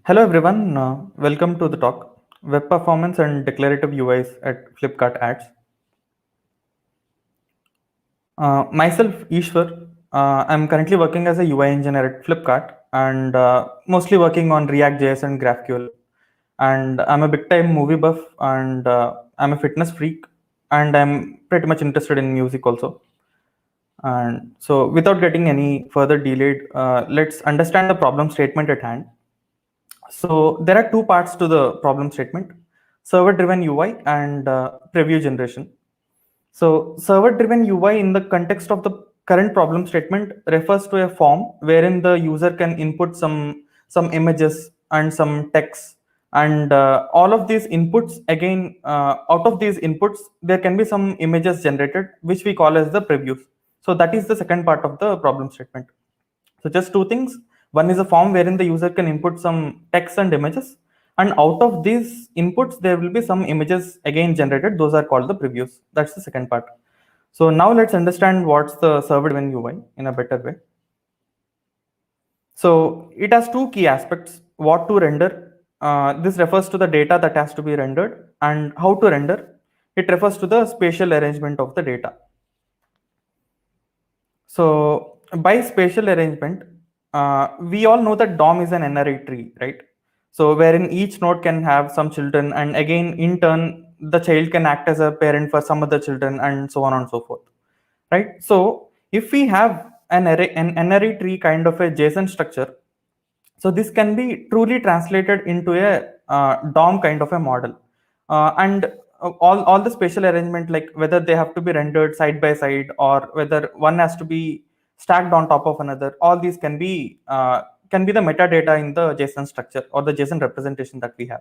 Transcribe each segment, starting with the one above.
Hello everyone, welcome to the talk Web Performance and Declarative UIs at Flipkart Ads. Myself, Ishwar, I'm currently working as a UI engineer at Flipkart and mostly working on React.js and GraphQL. And I'm a big time movie buff and I'm a fitness freak and I'm pretty much interested in music also. And so, without getting any further delayed, let's understand the problem statement at hand. So there are two parts to the problem statement: server driven UI and preview generation. So server driven UI in the context of the current problem statement refers to a form wherein the user can input some images and some text, and all of these inputs again, out of these inputs there can be some images generated which we call as the previews. So that is the second part of the problem statement. So just two things. One is a form wherein the user can input some text and images, and out of these inputs, there will be some images again generated. Those are called the previews. That's the second part. So now let's understand what's the server-driven UI in a better way. So it has two key aspects: what to render. This refers to the data that has to be rendered, and how to render. It refers to the spatial arrangement of the data. So by spatial arrangement, we all know that DOM is an NRI tree, right? So wherein each node can have some children, and again, in turn, the child can act as a parent for some other children, and so on and so forth, right? So if we have an NRI tree kind of a JSON structure, so this can be truly translated into a DOM kind of a model, and all the spatial arrangement, like whether they have to be rendered side by side or whether one has to be stacked on top of another. All these can be the metadata in the JSON structure or the JSON representation that we have.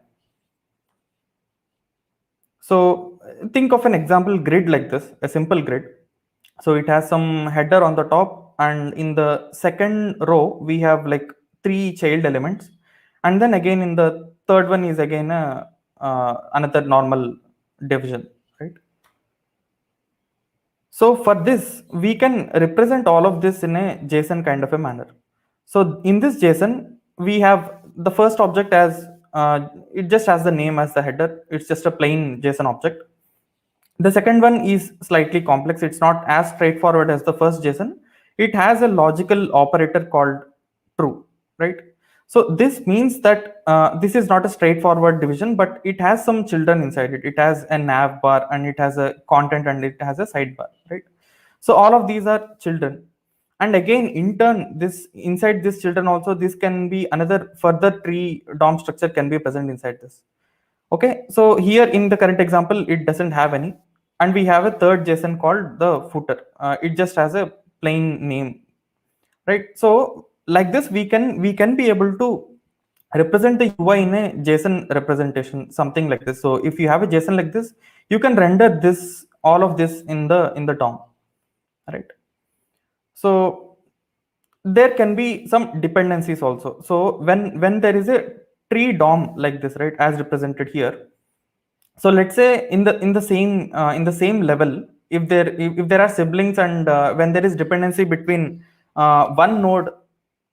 So think of an example grid like this, a simple grid. So it has some header on the top, and in the second row we have like three child elements, and then again in the third one is again another normal division, right? So for this we can represent all of this in a JSON kind of a manner. So in this JSON we have the first object as it just has the name as the header. It's just a plain JSON object. The second one is slightly complex. It's not as straightforward as the first JSON. It has a logical operator called true, right? So this means that this is not a straightforward division, but it has some children inside it. It has a nav bar, and it has a content, and it has a sidebar, right? So all of these are children. And again, in turn, this inside this children also, this can be another further tree DOM structure can be present inside this. Okay, so here in the current example, it doesn't have any, and we have a third JSON called the footer. It just has a plain name, right? So like this, we can be able to represent the UI in a JSON representation, something like this. So if you have a JSON like this, you can render this all of this in the DOM, right? So there can be some dependencies also. So when there is a tree DOM like this, right, as represented here. So let's say in the same level, if there are siblings, and when there is dependency between one node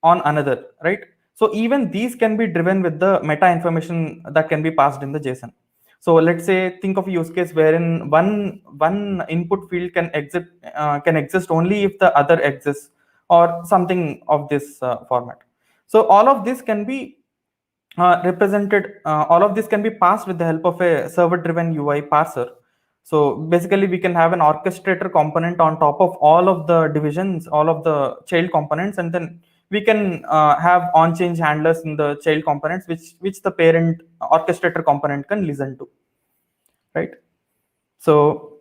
on another, right? So even these can be driven with the meta information that can be passed in the JSON. So let's say think of a use case wherein one input field can exist only if the other exists, or something of this format. So all of this can be all of this can be passed with the help of a server driven UI parser. So basically we can have an orchestrator component on top of all of the divisions, all of the child components, and then we can have on change handlers in the child components, which the parent orchestrator component can listen to, right? So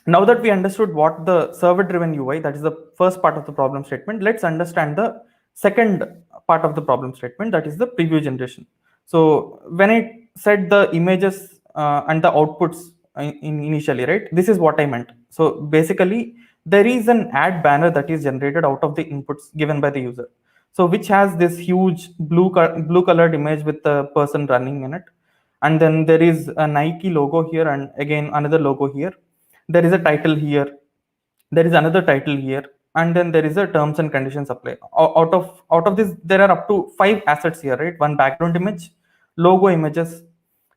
now that we understood what the server driven UI, that is the first part of the problem statement, let's understand the second part of the problem statement, that is the preview generation. So when I said the images and the outputs initially, right, this is what I meant. So basically there is an ad banner that is generated out of the inputs given by the user, so which has this huge blue colored image with the person running in it, and then there is a Nike logo here, and again another logo here. There is a title here, there is another title here, and then there is a terms and conditions apply. Out of this, there are up to 5 assets here, right? One background image, logo images,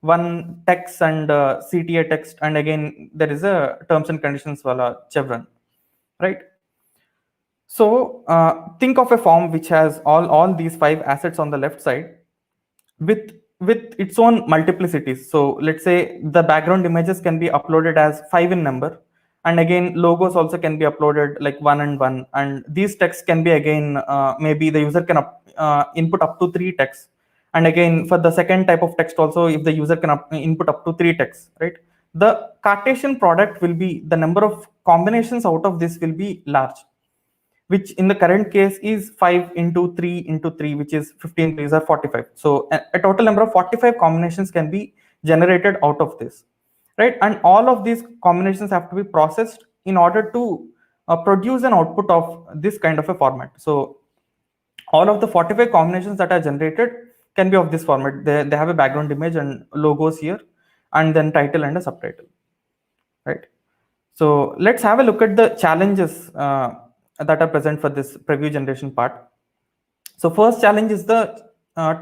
one text and CTA text, and again there is a terms and conditions wala chevron, right? So think of a form which has all these 5 assets on the left side with its own multiplicities. So let's say the background images can be uploaded as 5 in number, and again logos also can be uploaded like 1 and 1, and these texts can be again maybe the user can input up to 3 texts, and again for the second type of text also, if the user can input up to 3 texts, right? The Cartesian product will be the number of combinations out of this will be large, which in the current case is 5 into 3 into 3, which is 15 3s are 45. So a total number of 45 combinations can be generated out of this, right? And all of these combinations have to be processed in order to produce an output of this kind of a format. So all of the 45 combinations that are generated can be of this format. They have a background image and logos here, and then title and a subtitle, right? So let's have a look at the challenges that are present for this preview generation part. So first challenge is the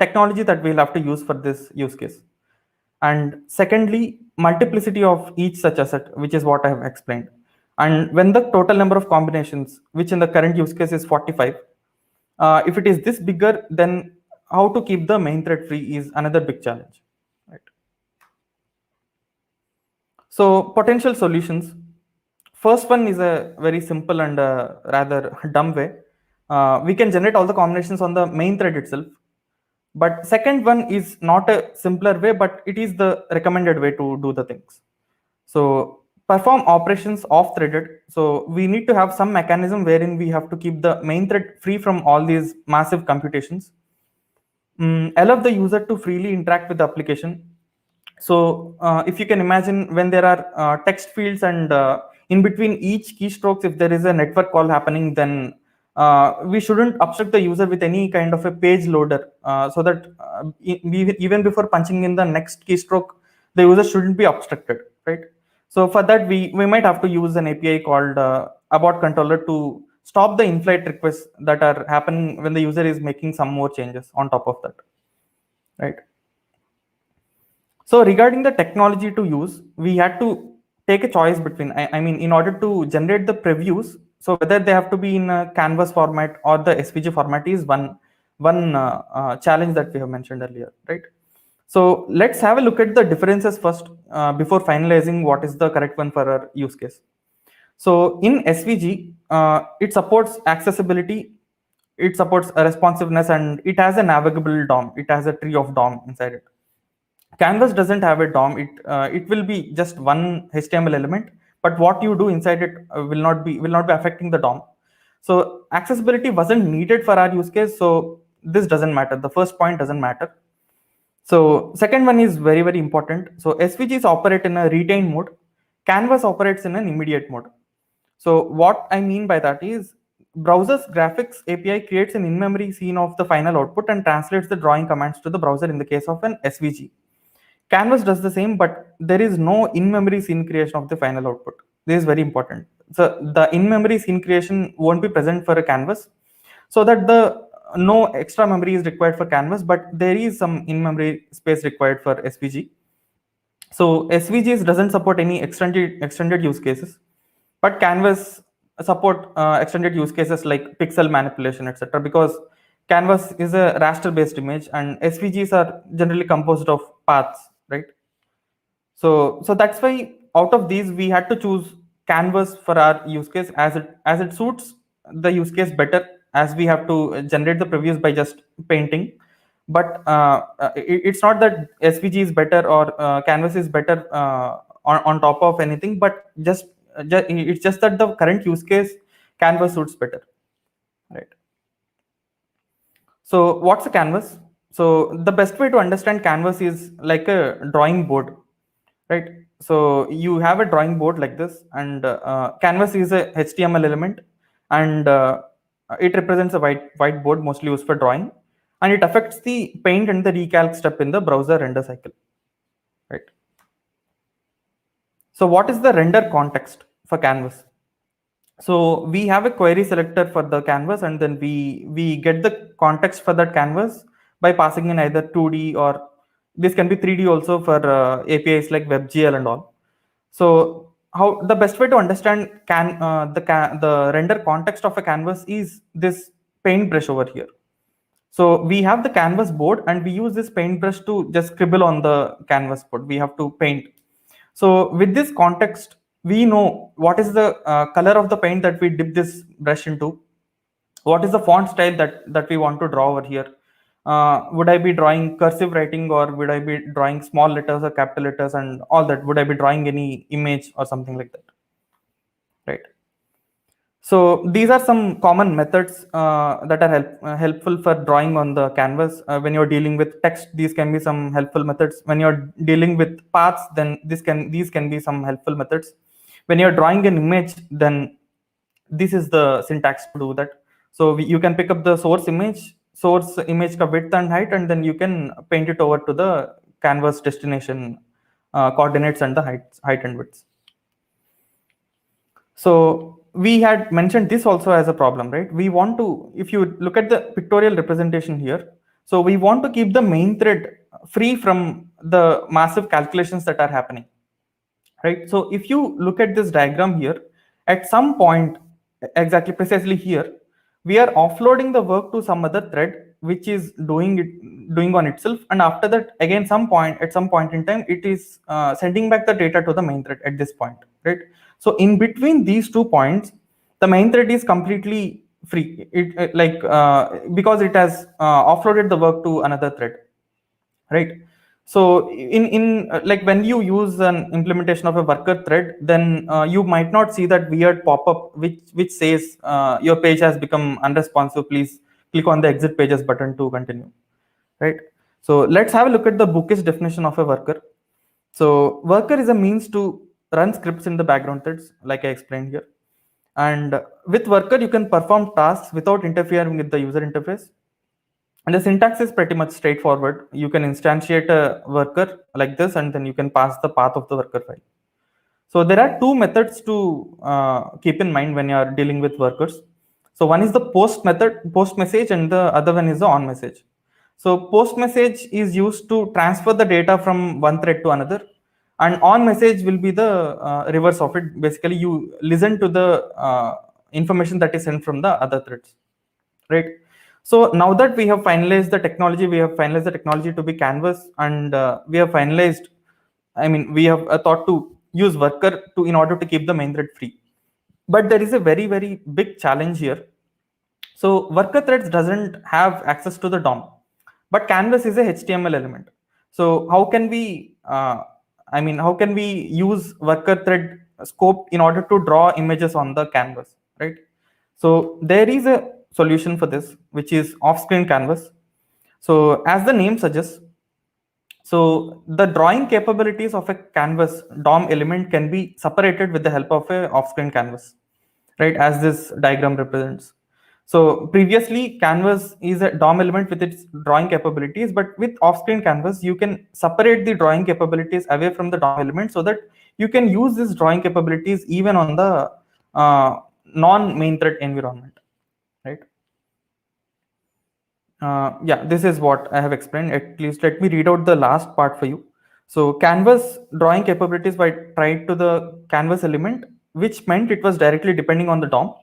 technology that we'll have to use for this use case. And secondly, multiplicity of each such asset, which is what I have explained. And when the total number of combinations, which in the current use case is 45, if it is this bigger, then how to keep the main thread free is another big challenge, right? So potential solutions. First one is a very simple and rather dumb way. We can generate all the combinations on the main thread itself. But second one is not a simpler way, but it is the recommended way to do the things. So perform operations off threaded. So we need to have some mechanism wherein we have to keep the main thread free from all these massive computations. Allow the user to freely interact with the application. So if you can imagine, when there are text fields and in between each keystrokes, if there is a network call happening, then we shouldn't obstruct the user with any kind of a page loader, so that even before punching in the next keystroke, the user shouldn't be obstructed, right? So for that, we might have to use an API called abort controller to stop the in-flight requests that are happening when the user is making some more changes on top of that, right? So regarding the technology to use, we had to take a choice between, I mean, in order to generate the previews, so whether they have to be in a canvas format or the SVG format is one challenge that we have mentioned earlier, right? So let's have a look at the differences first before finalizing what is the correct one for our use case. So in SVG, it supports accessibility, it supports responsiveness, and it has a navigable DOM. It has a tree of DOM inside it. Canvas doesn't have a DOM. It will be just one HTML element, but what you do inside it will not be affecting the DOM. So accessibility wasn't needed for our use case, so this doesn't matter. The first point doesn't matter. So second one is very, very important. So SVGs operate in a retain mode. Canvas operates in an immediate mode. So what I mean by that is, browser's graphics API creates an in-memory scene of the final output and translates the drawing commands to the browser in the case of an SVG. Canvas does the same, but there is no in-memory scene creation of the final output. This is very important. So the in-memory scene creation won't be present for a canvas, so that the no extra memory is required for canvas, but there is some in-memory space required for SVG. So SVGs doesn't support any extended use cases, but canvas support extended use cases like pixel manipulation, etc. Because canvas is a raster based image and SVGs are generally composed of paths, right? So that's why out of these we had to choose canvas for our use case, as it suits the use case better, as we have to generate the previews by just painting. But it's not that SVG is better or canvas is better on top of anything, but it's just that the current use case canvas suits better, right? So what's a canvas? So the best way to understand canvas is like a drawing board, right? So you have a drawing board like this, and canvas is a HTML element, and it represents a whiteboard mostly used for drawing, and it affects the paint and the recalc step in the browser render cycle, right? So what is the render context for canvas? So we have a query selector for the canvas, and then we get the context for that canvas by passing in either 2D, or this can be 3D also for APIs like WebGL and all. So how the best way to understand the render context of a canvas is this paintbrush over here. So we have the canvas board, and we use this paintbrush to just scribble on the canvas board. We have to paint. So with this context, we know what is the color of the paint that we dip this brush into, what is the font style that we want to draw over here. Would I be drawing cursive writing, or would I be drawing small letters or capital letters and all that? Would I be drawing any image or something like that, right? So these are some common methods that are helpful for drawing on the canvas. When you're dealing with text, these can be some helpful methods. When you're dealing with paths, then these can be some helpful methods. When you're drawing an image, then this is the syntax to do that. So you can pick up the source image ka width and height, and then you can paint it over to the canvas destination coordinates and the height and width. So we had mentioned this also as a problem, right? We want to, if you look at the pictorial representation here, so we want to keep the main thread free from the massive calculations that are happening, right? So if you look at this diagram here, at some point, exactly precisely here, we are offloading the work to some other thread which is doing on itself, and after that, again, at some point in time, it is sending back the data to the main thread at this point, right? So in between these 2 points, the main thread is completely free. Because it has offloaded the work to another thread, right? So like when you use an implementation of a worker thread, then you might not see that weird pop-up which says your page has become unresponsive, please click on the exit pages button to continue, right? So let's have a look at the bookish definition of a worker. So worker is a means to run scripts in the background threads, like I explained here. And with worker, you can perform tasks without interfering with the user interface. And the syntax is pretty much straightforward. You can instantiate a worker like this, and then you can pass the path of the worker file. So there are 2 methods to keep in mind when you are dealing with workers. So one is the post message, and the other one is the on message. So post message is used to transfer the data from one thread to another, and on message will be the reverse of it. Basically, you listen to the information that is sent from the other threads, right? So now that we have finalized the technology, to be canvas, and we have finalized, I mean, we have thought to use worker to in order to keep the main thread free. But there is a very, very big challenge here. So worker threads doesn't have access to the DOM, but canvas is a HTML element. So how can we, how can we use worker thread scope in order to draw images on the canvas, right? So there is a solution for this, which is off-screen canvas. So as the name suggests, so the drawing capabilities of a canvas DOM element can be separated with the help of a off-screen canvas, right? As this diagram represents. So previously, canvas is a DOM element with its drawing capabilities, but with off-screen canvas, you can separate the drawing capabilities away from the DOM element, so that you can use these drawing capabilities even on the non-main thread environment, right? Yeah, this is what I have explained. At least let me read out the last part for you. So canvas drawing capabilities by tied to the canvas element, which meant it was directly depending on the DOM.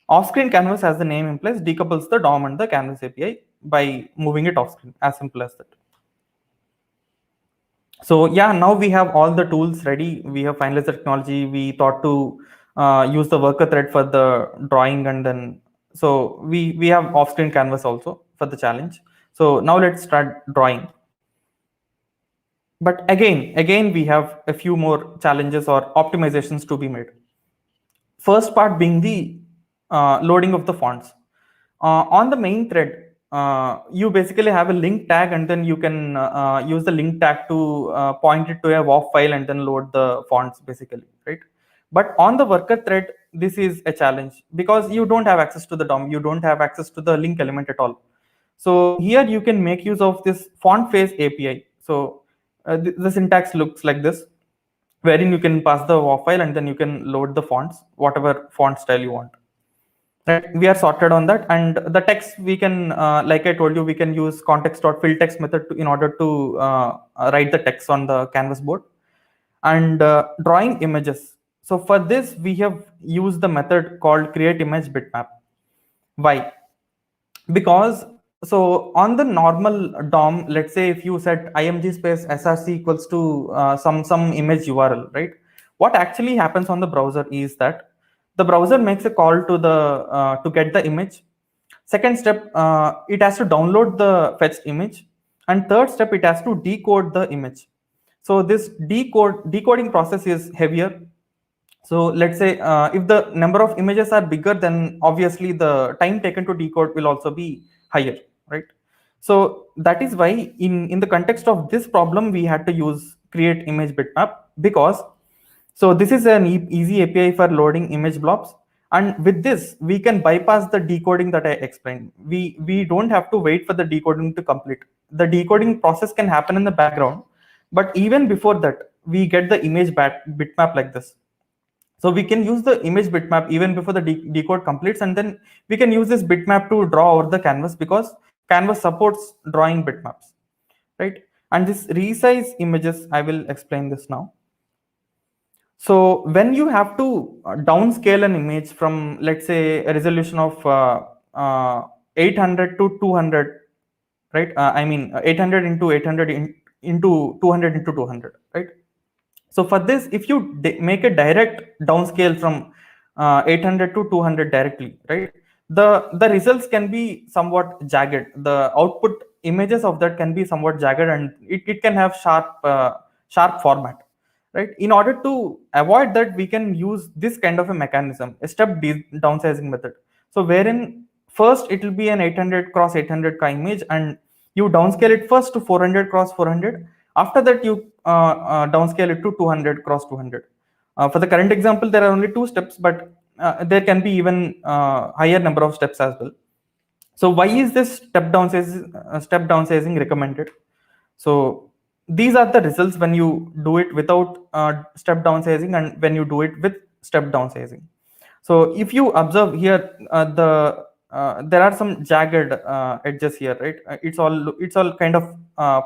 Off-screen canvas, as the name implies, decouples the DOM and the canvas API by moving it off-screen, as simple as that. So yeah, now we have all the tools ready. We have finalized the technology. We thought to use the worker thread for the drawing, and then so we have off-screen canvas also for the challenge. So now let's start drawing. But again, we have a few more challenges or optimizations to be made. First part being the loading of the fonts. On the main thread, you basically have a link tag, and then you can use the link tag to point it to a WAV file and then load the fonts, basically, right? But on the worker thread, this is a challenge because you don't have access to the DOM, you don't have access to the link element at all. So here you can make use of this font face API. So the syntax looks like this. wherein you can pass the WAV file and then you can load the fonts, whatever font style you want. Right, we are sorted on that. And the text we can, like I told you, we can use context.fillText method in order to write the text on the canvas board. And drawing images. So for this, we have used the method called create image bitmap. Why? Because so on the normal DOM, let's say if you set img space src equals to some image URL, right? What actually happens on the browser is that the browser makes a call to the to get the image. Second step, it has to download the fetched image, and third step, it has to decode the image. So this decoding process is heavier. So let's say if the number of images are bigger, then obviously the time taken to decode will also be higher, right? So that is why in the context of this problem, we had to use create image bitmap, because so this is an easy API for loading image blobs. And with this, we can bypass the decoding that I explained. We don't have to wait for the decoding to complete. The decoding process can happen in the background, but even before that, we get the image bitmap like this. So we can use the image bitmap even before the decode completes, and then we can use this bitmap to draw over the canvas, because canvas supports drawing bitmaps, right? And this resize images, I will explain this now. So when you have to downscale an image from, let's say, a resolution of 800 to 200, right? I mean 800 into 800 into 200 into 200, right? So for this, if you make a direct downscale from 800 to 200 directly, right, the results can be somewhat jagged. The output images of that can be somewhat jagged, and it can have sharp format, right? In order to avoid that, we can use this kind of a mechanism, a step downsizing method. So wherein first it will be an 800 cross 800 image, and you downscale it first to 400 cross 400. After that, you downscale it to 200 cross 200. For the current example, there are only 2 steps, but there can be even higher number of steps as well. So why is this step downsizing recommended? So these are the results when you do it without step downsizing and when you do it with step downsizing. So if you observe here, there are some jagged edges here, right? It's all kind of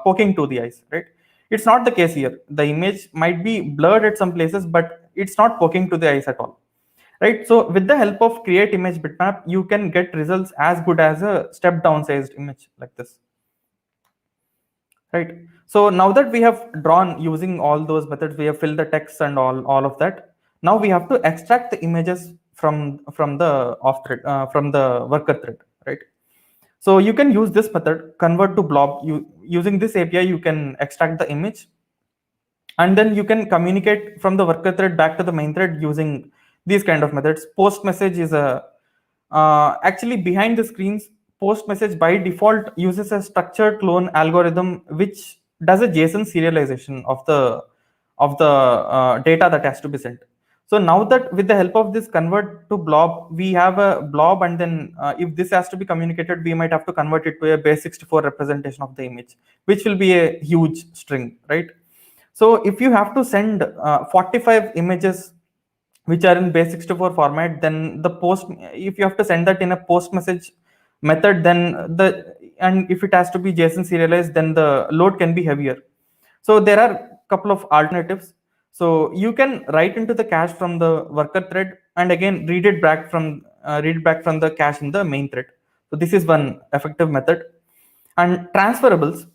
poking to the eyes, right? It's not the case here. The image might be blurred at some places, but it's not poking to the eyes at all, right? So with the help of create image bitmap, you can get results as good as a step downsized image like this, right? So now that we have drawn using all those methods, we have filled the text and all of that. Now we have to extract the images from the off thread, from the worker thread, right? So you can use this method, convert to blob. Using this API, you can extract the image, and then you can communicate from the worker thread back to the main thread using these kind of methods. Post message is a actually behind the screens. Post message by default uses a structured clone algorithm which does a JSON serialization of the data that has to be sent. So now that with the help of this convert to blob, we have a blob, and then if this has to be communicated, we might have to convert it to a base64 representation of the image, which will be a huge string, right? So if you have to send 45 images which are in base64 format, then the post, if you have to send that in a post message method, then and if it has to be JSON serialized, then the load can be heavier. So there are couple of alternatives. So you can write into the cache from the worker thread, and again read it back from the cache in the main thread. So this is one effective method. And transferables.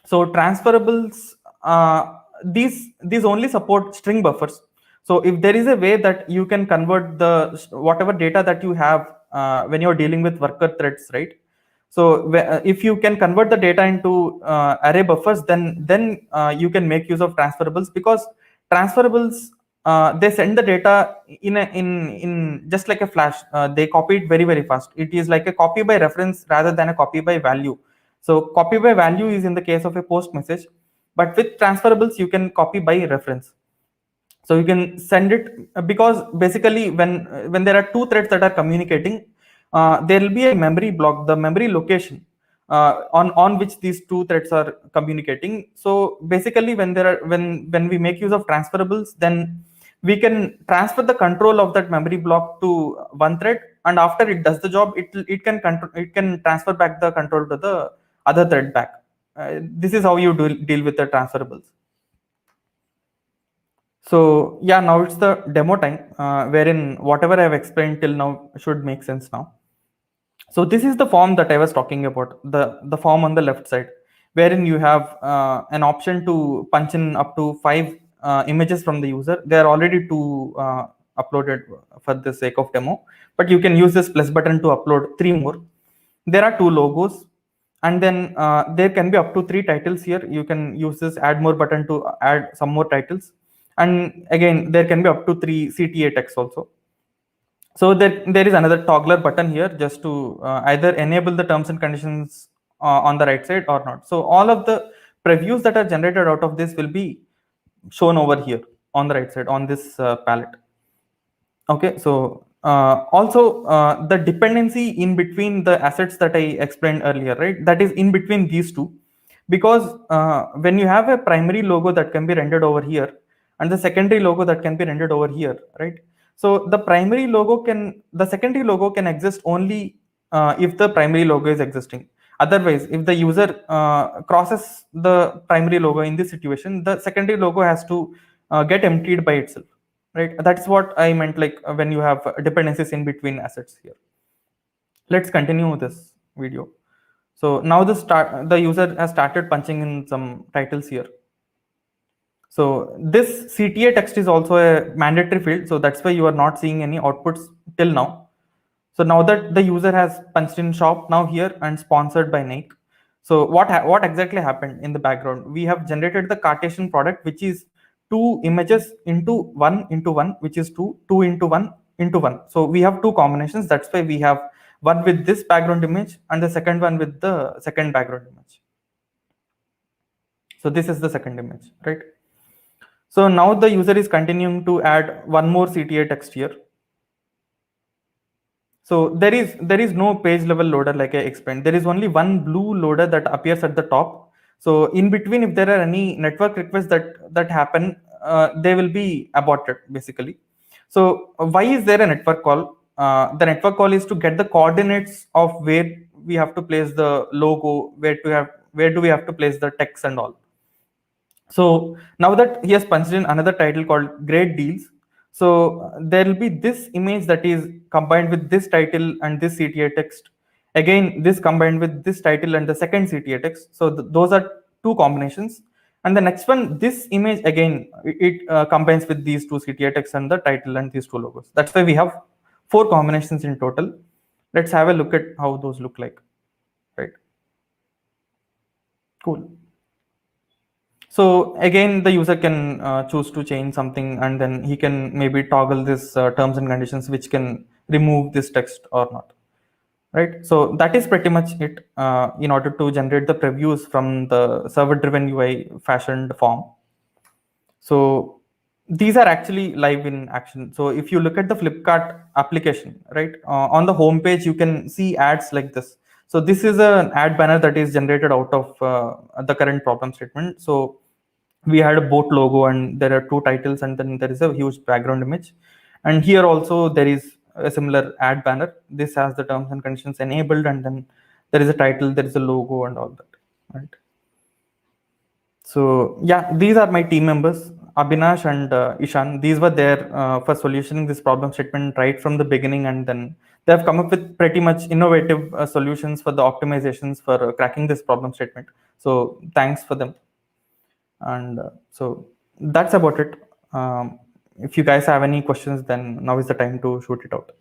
So transferables, these only support string buffers. So if there is a way that you can convert the whatever data that you have when you're dealing with worker threads, right? So if you can convert the data into array buffers, then you can make use of transferables, because transferables, they send the data in just like a flash. They copy it very fast. It is like a copy by reference rather than a copy by value. So copy by value is in the case of a post message, but with transferables you can copy by reference. So you can send it, because basically when there are two threads that are communicating, there will be a memory block, the memory location. on which these two threads are communicating. So basically, when we make use of transferables, then we can transfer the control of that memory block to one thread, and after it does the job, it can transfer back the control to the other thread back. This is how you deal with the transferables. So yeah, now it's the demo time, wherein whatever I have explained till now should make sense now. So this is the form that I was talking about, the form on the left side, wherein you have an option to punch in up to 5 images from the user. They are already two uploaded for the sake of demo, but you can use this plus button to upload 3 more. There are 2 logos, and then there can be up to 3 titles here. You can use this add more button to add some more titles, and again there can be up to 3 CTA text also. So there is another toggler button here just to either enable the terms and conditions on the right side or not. So all of the previews that are generated out of this will be shown over here on the right side on this palette. Okay, so also the dependency in between the assets that I explained earlier, right? That is in between these two, because when you have a primary logo that can be rendered over here and the secondary logo that can be rendered over here, right? So the secondary logo can exist only if the primary logo is existing. Otherwise, if the user crosses the primary logo in this situation, the secondary logo has to get emptied by itself, right? That's what I meant, like when you have dependencies in between assets here. Let's continue this video. So now the user has started punching in some titles here. So this CTA text is also a mandatory field, so that's why you are not seeing any outputs till now. So now that the user has punched in shop now here and sponsored by Nike. So what exactly happened in the background? We have generated the Cartesian product, which is 2 images into one, which is two into one. So we have 2 combinations. That's why we have one with this background image and the second one with the second background image. So this is the second image, right? So now the user is continuing to add one more CTA text here. So there is no page level loader like I explained. There is only one blue loader that appears at the top. So in between, if there are any network requests that happen, they will be aborted basically. So why is there a network call? The network call is to get the coordinates of where we have to place the logo, where do we have to place the text and all. So now that he has punched in another title called Great Deals, so there will be this image that is combined with this title and this CTA text. Again, this combined with this title and the second CTA text. So those are 2 combinations. And the next one, this image again, it combines with these 2 CTA texts and the title and these 2 logos. That's why we have 4 combinations in total. Let's have a look at how those look like. Right. Cool. So again, the user can choose to change something, and then he can maybe toggle this terms and conditions, which can remove this text or not, right? So that is pretty much it in order to generate the previews from the server-driven UI fashioned form. So these are actually live in action. So if you look at the Flipkart application, right, on the home page, you can see ads like this. So this is an ad banner that is generated out of the current problem statement. So we had a boat logo and there are 2 titles, and then there is a huge background image. And here also there is a similar ad banner. This has the terms and conditions enabled, and then there is a title, there is a logo and all that, right? So yeah, these are my team members, Abhinash and Ishan. These were there for solutioning this problem statement right from the beginning, and then they have come up with pretty much innovative solutions for the optimizations for cracking this problem statement. So thanks for them. And so that's about it. If you guys have any questions, then now is the time to shoot it out.